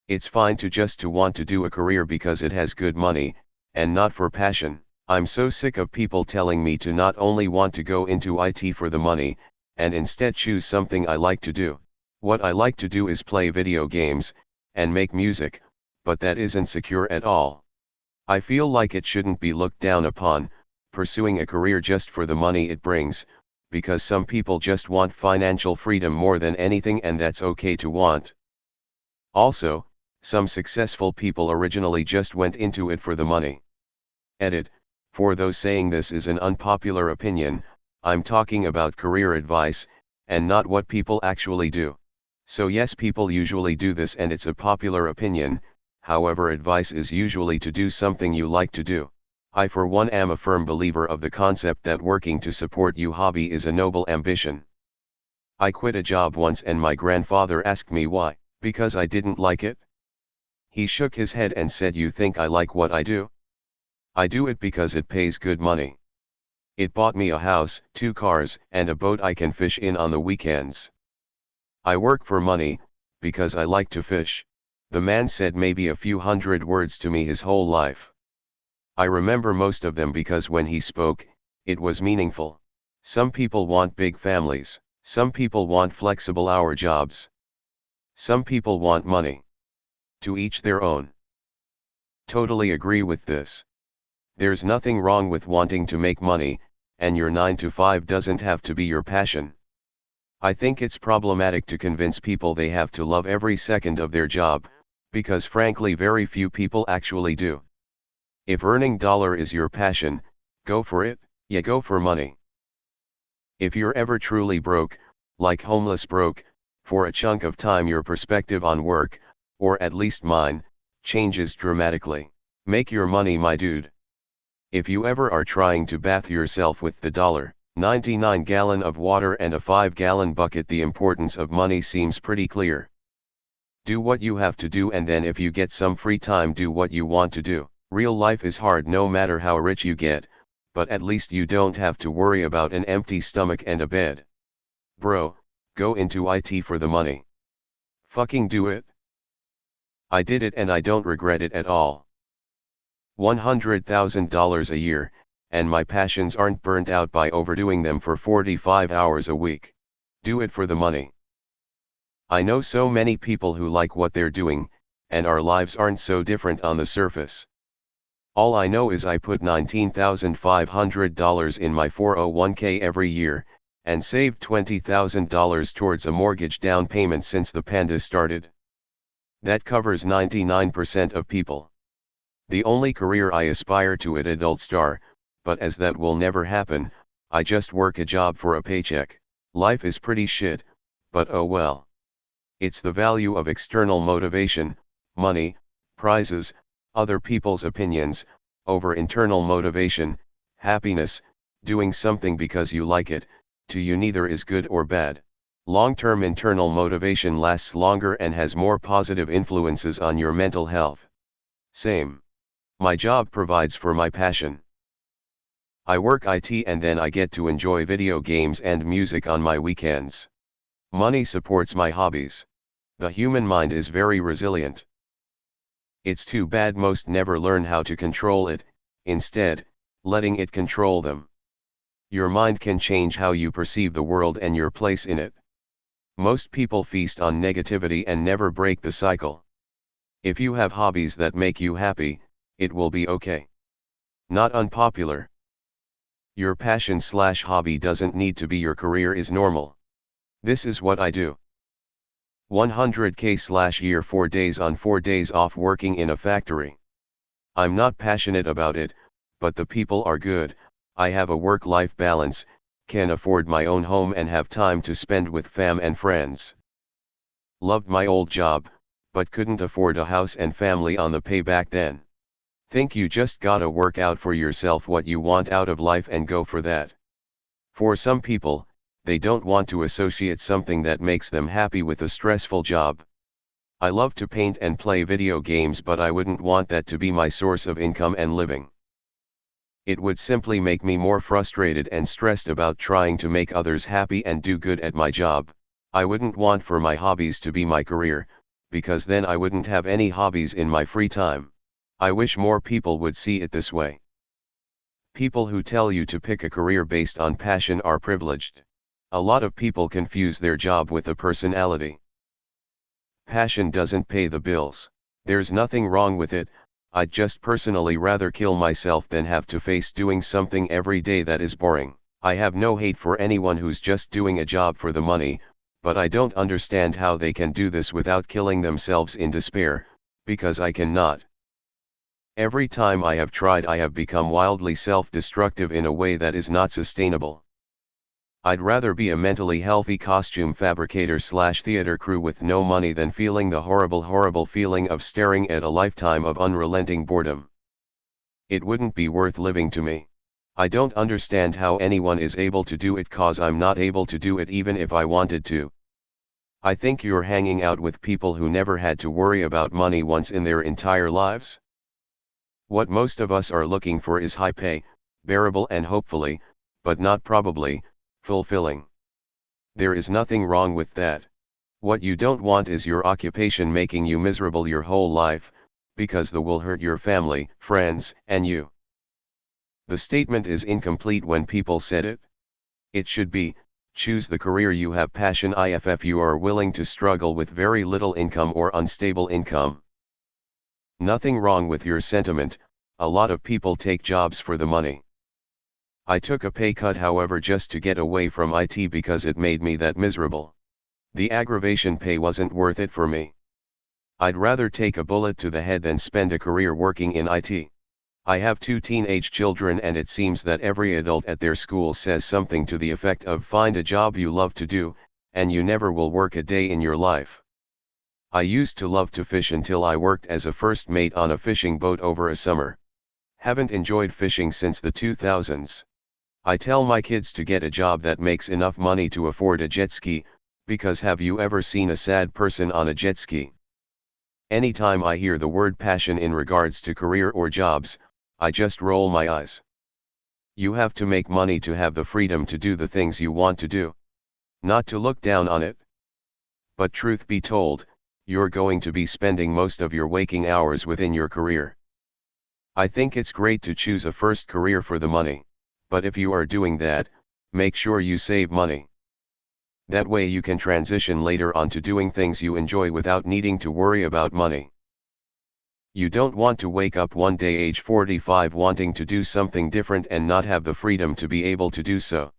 It's fine to just to want to do a career because it has good money, and not for passion. I'm so sick of people telling me to not only want to go into IT for the money, and instead choose something I like to do. What I like to do is play video games, and make music, but that isn't secure at all. I feel like it shouldn't be looked down upon, pursuing a career just for the money it brings, because some people just want financial freedom more than anything, and that's okay to want. Also, some successful people originally just went into it for the money. Edit: for those saying this is an unpopular opinion, I'm talking about career advice, and not what people actually do. So yes, people usually do this and it's a popular opinion, however advice is usually to do something you like to do. I for one am a firm believer of the concept that working to support your hobby is a noble ambition. I quit a job once and my grandfather asked me why. Because I didn't like it? He shook his head and said, "You think I like what I do? I do it because it pays good money. It bought me a house, 2 cars, and a boat I can fish in on the weekends. I work for money, because I like to fish." The man said maybe a few hundred words to me his whole life. I remember most of them because when he spoke, it was meaningful. Some people want big families. Some people want flexible hour jobs. Some people want money. To each their own. Totally agree with this. There's nothing wrong with wanting to make money, and your 9 to 5 doesn't have to be your passion. I think it's problematic to convince people they have to love every second of their job, because frankly very few people actually do. If earning dollar is your passion, go for it, yeah, go for money. If you're ever truly broke, like homeless broke, for a chunk of time your perspective on work, or at least mine, changes dramatically. Make your money, my dude. If you ever are trying to bath yourself with the $1.99 gallon of water and a 5-gallon bucket, the importance of money seems pretty clear. Do what you have to do, and then if you get some free time, do what you want to do. Real life is hard no matter how rich you get, but at least you don't have to worry about an empty stomach and a bed. Bro, go into IT for the money. Fucking do it. I did it and I don't regret it at all. $100,000 a year, and my passions aren't burnt out by overdoing them for 45 hours a week. Do it for the money. I know so many people who like what they're doing, and our lives aren't so different on the surface. All I know is I put $19,500 in my 401k every year, and saved $20,000 towards a mortgage down payment since the pandemic started. That covers 99% of people. The only career I aspire to is adult star, but as that will never happen, I just work a job for a paycheck. Life is pretty shit, but oh well. It's the value of external motivation, money, prizes, other people's opinions, over internal motivation, happiness. Doing something because you like it, to you neither is good or bad. Long-term internal motivation lasts longer and has more positive influences on your mental health. Same. My job provides for my passion. I work IT and then I get to enjoy video games and music on my weekends. Money supports my hobbies. The human mind is very resilient. It's too bad most never learn how to control it, instead, letting it control them. Your mind can change how you perceive the world and your place in it. Most people feast on negativity and never break the cycle. If you have hobbies that make you happy, it will be okay. Not unpopular. Your passion/hobby doesn't need to be your career is normal. This is what I do. 100k/year 4 days on 4 days off working in a factory. I'm not passionate about it, but the people are good. I have a work-life balance, can afford my own home and have time to spend with fam and friends. Loved my old job, but couldn't afford a house and family on the pay back then. Think you just gotta work out for yourself what you want out of life and go for that. For some people, they don't want to associate something that makes them happy with a stressful job. I love to paint and play video games, but I wouldn't want that to be my source of income and living. It would simply make me more frustrated and stressed about trying to make others happy and do good at my job. I wouldn't want for my hobbies to be my career, because then I wouldn't have any hobbies in my free time. I wish more people would see it this way. People who tell you to pick a career based on passion are privileged. A lot of people confuse their job with a personality. Passion doesn't pay the bills. There's nothing wrong with it. I'd just personally rather kill myself than have to face doing something every day that is boring. I have no hate for anyone who's just doing a job for the money, but I don't understand how they can do this without killing themselves in despair, because I cannot. Every time I have tried, I have become wildly self-destructive in a way that is not sustainable. I'd rather be a mentally healthy costume fabricator / theater crew with no money than feeling the horrible feeling of staring at a lifetime of unrelenting boredom. It wouldn't be worth living to me. I don't understand how anyone is able to do it, cause I'm not able to do it even if I wanted to. I think you're hanging out with people who never had to worry about money once in their entire lives. What most of us are looking for is high pay, bearable and hopefully, but not probably, fulfilling. There is nothing wrong with that. What you don't want is your occupation making you miserable your whole life, because that will hurt your family, friends, and you. The statement is incomplete when people said it. It should be, choose the career you have passion if you are willing to struggle with very little income or unstable income. Nothing wrong with your sentiment. A lot of people take jobs for the money. I took a pay cut, however, just to get away from IT because it made me that miserable. The aggravation pay wasn't worth it for me. I'd rather take a bullet to the head than spend a career working in IT. I have 2 teenage children, and it seems that every adult at their school says something to the effect of find a job you love to do, and you never will work a day in your life. I used to love to fish until I worked as a first mate on a fishing boat over a summer. Haven't enjoyed fishing since the 2000s. I tell my kids to get a job that makes enough money to afford a jet ski, because have you ever seen a sad person on a jet ski? Anytime I hear the word passion in regards to career or jobs, I just roll my eyes. You have to make money to have the freedom to do the things you want to do. Not to look down on it. But truth be told, you're going to be spending most of your waking hours within your career. I think it's great to choose a first career for the money, but if you are doing that, make sure you save money. That way you can transition later on to doing things you enjoy without needing to worry about money. You don't want to wake up one day age 45 wanting to do something different and not have the freedom to be able to do so.